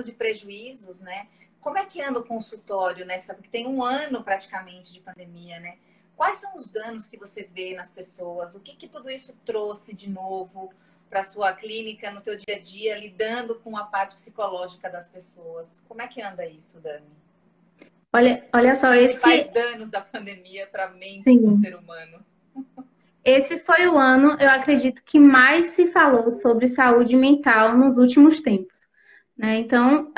de prejuízos, né? Como é que anda o consultório nessa? Porque tem um ano praticamente de pandemia, né? Quais são os danos que você vê nas pessoas? O que que tudo isso trouxe de novo para a sua clínica, no teu dia a dia, lidando com a parte psicológica das pessoas? Como é que anda isso, Dani? Olha só, Os principais danos da pandemia para a mente do sim, ser humano. esse foi o ano, eu acredito, que mais se falou sobre saúde mental nos últimos tempos, né? Então,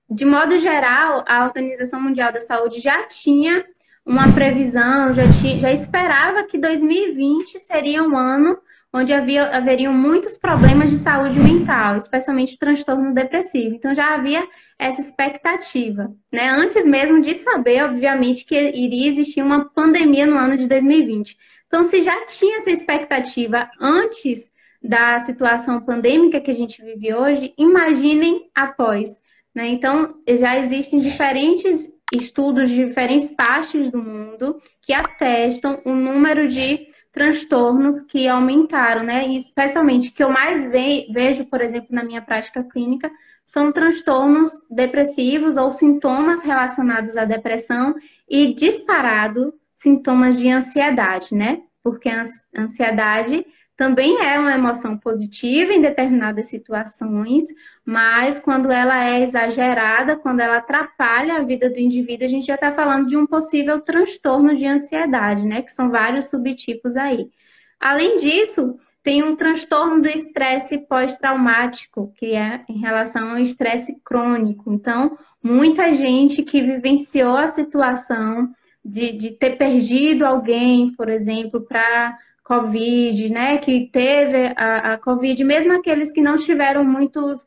de modo geral, a Organização Mundial da Saúde já tinha uma previsão, já esperava que 2020 seria um ano onde haveriam muitos problemas de saúde mental, especialmente transtorno depressivo. Então, já havia essa expectativa, né? Antes mesmo de saber, obviamente, que iria existir uma pandemia no ano de 2020. Então, se já tinha essa expectativa antes da situação pandêmica que a gente vive hoje, imaginem após, né? Então, já existem diferentes estudos de diferentes partes do mundo que atestam o número de transtornos que aumentaram, né? E especialmente, o que eu mais vejo, por exemplo, na minha prática clínica, são transtornos depressivos ou sintomas relacionados à depressão e disparado sintomas de ansiedade, né? Porque a ansiedade também é uma emoção positiva em determinadas situações, mas quando ela é exagerada, quando ela atrapalha a vida do indivíduo, a gente já está falando de um possível transtorno de ansiedade, né? Que são vários subtipos aí. Além disso, tem um transtorno do estresse pós-traumático, que é em relação ao estresse crônico. Então, muita gente que vivenciou a situação de ter perdido alguém, por exemplo, para Covid, né? Que teve a Covid, mesmo aqueles que não tiveram muitas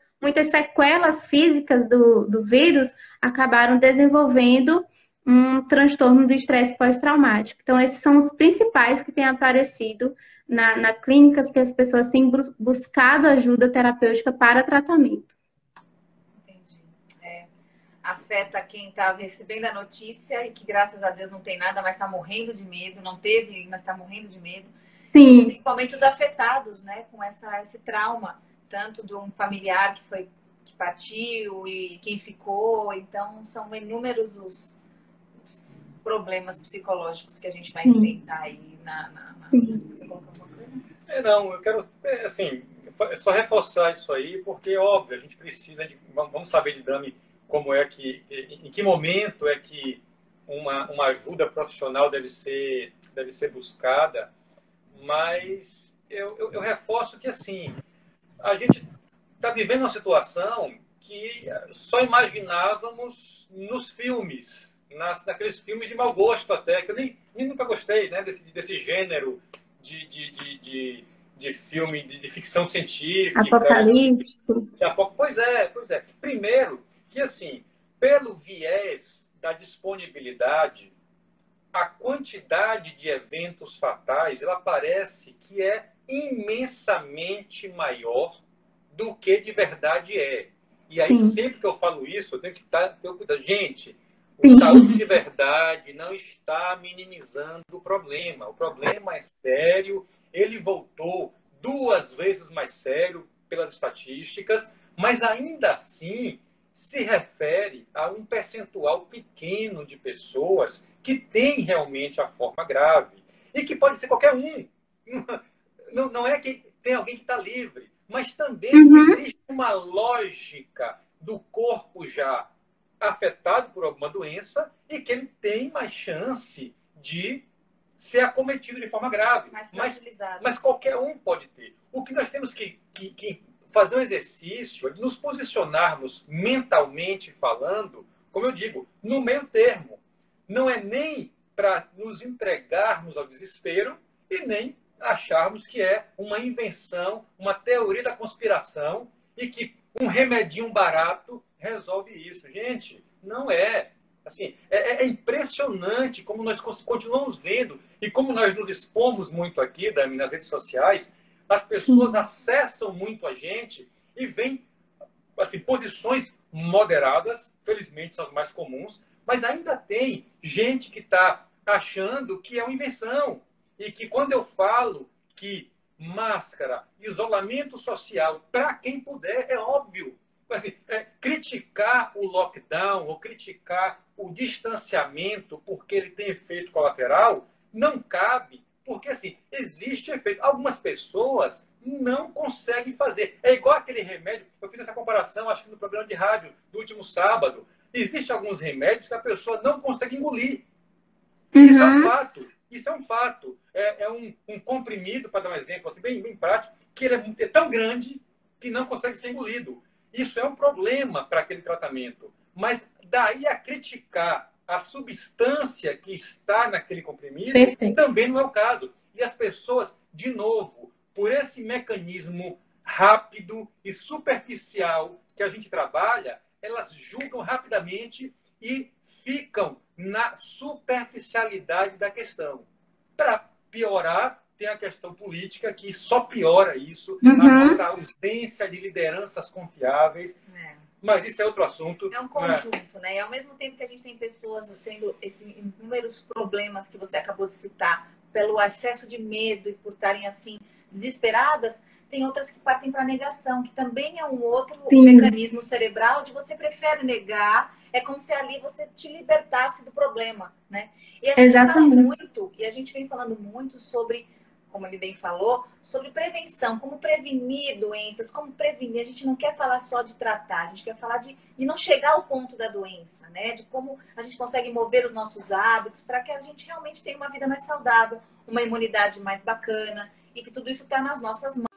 sequelas físicas do vírus, acabaram desenvolvendo um transtorno do estresse pós-traumático. Então, esses são os principais que têm aparecido na clínicas que as pessoas têm buscado ajuda terapêutica para tratamento. Entendi. Afeta quem está recebendo a notícia e que, graças a Deus, não tem nada, mas está morrendo de medo. Não teve, mas está morrendo de medo. E Sim, principalmente os afetados, né, com esse trauma, tanto de um familiar que partiu e quem ficou. Então, são inúmeros os problemas psicológicos que a gente vai sim, enfrentar aí na... sim. Você quer colocar alguma coisa? Não, eu quero, assim, só reforçar isso aí, porque, óbvio, a gente precisa de... Vamos saber de Dami como é que... Em que momento é que uma ajuda profissional deve ser buscada, mas eu reforço que, assim, a gente está vivendo uma situação que só imaginávamos nos filmes, naqueles filmes de mau gosto até, que eu nem nunca gostei, né, desse gênero de filme de ficção científica. Apocalíptico. Pois é, pois é. Primeiro, que assim, pelo viés da disponibilidade, a quantidade de eventos fatais, ela parece que é imensamente maior do que de verdade é. E aí, Sim, sempre que eu falo isso, eu tenho que estar cuidando. Gente, o saúde sim, de verdade não está minimizando o problema. O problema é sério, ele voltou 2 vezes mais sério pelas estatísticas, mas ainda assim se refere a um percentual pequeno de pessoas que tem realmente a forma grave. E que pode ser qualquer um. Não é que tem alguém que está livre, mas também uhum, existe uma lógica do corpo já afetado por alguma doença e que ele tem mais chance de ser acometido de forma grave. Mais fragilizado. Mas qualquer um pode ter. O que nós temos que fazer um exercício é de nos posicionarmos mentalmente falando, como eu digo, no meio termo. Não é nem para nos entregarmos ao desespero e nem acharmos que é uma invenção, uma teoria da conspiração e que um remedinho barato resolve isso. Gente, não é. Assim, é impressionante como nós continuamos vendo e como nós nos expomos muito aqui, Dami, nas redes sociais. As pessoas sim, acessam muito a gente e veem assim, posições moderadas, felizmente são as mais comuns, mas ainda tem gente que está achando que é uma invenção. E que quando eu falo que máscara, isolamento social, para quem puder, é óbvio. assim, criticar o lockdown ou criticar o distanciamento porque ele tem efeito colateral não cabe, porque assim, existe efeito. Algumas pessoas não conseguem fazer. É igual aquele remédio, eu fiz essa comparação, acho que no programa de rádio do último sábado. Existem alguns remédios que a pessoa não consegue engolir. Isso é um fato. Isso é um fato. É um comprimido, para dar um exemplo assim, bem prático, que ele é tão grande que não consegue ser engolido. Isso é um problema para aquele tratamento. Mas daí a criticar a substância que está naquele comprimido, perfeito, também não é o caso. E as pessoas, de novo, por esse mecanismo rápido e superficial que a gente trabalha, elas julgam rapidamente e ficam na superficialidade da questão. Para piorar, tem a questão política, que só piora isso, a nossa ausência de lideranças confiáveis. Mas isso é outro assunto. É um conjunto, né? E ao mesmo tempo que a gente tem pessoas tendo esses inúmeros problemas que você acabou de citar, pelo excesso de medo e por estarem assim desesperadas, tem outras que partem para a negação, que também é um outro mecanismo cerebral de você prefere negar, é como se ali você te libertasse do problema, né? E a gente fala muito, e a gente vem falando muito sobre, como ele bem falou, sobre prevenção, como prevenir doenças, como prevenir. A gente não quer falar só de tratar, a gente quer falar de não chegar ao ponto da doença, né? De como a gente consegue mover os nossos hábitos para que a gente realmente tenha uma vida mais saudável, uma imunidade mais bacana, e que tudo isso está nas nossas mãos.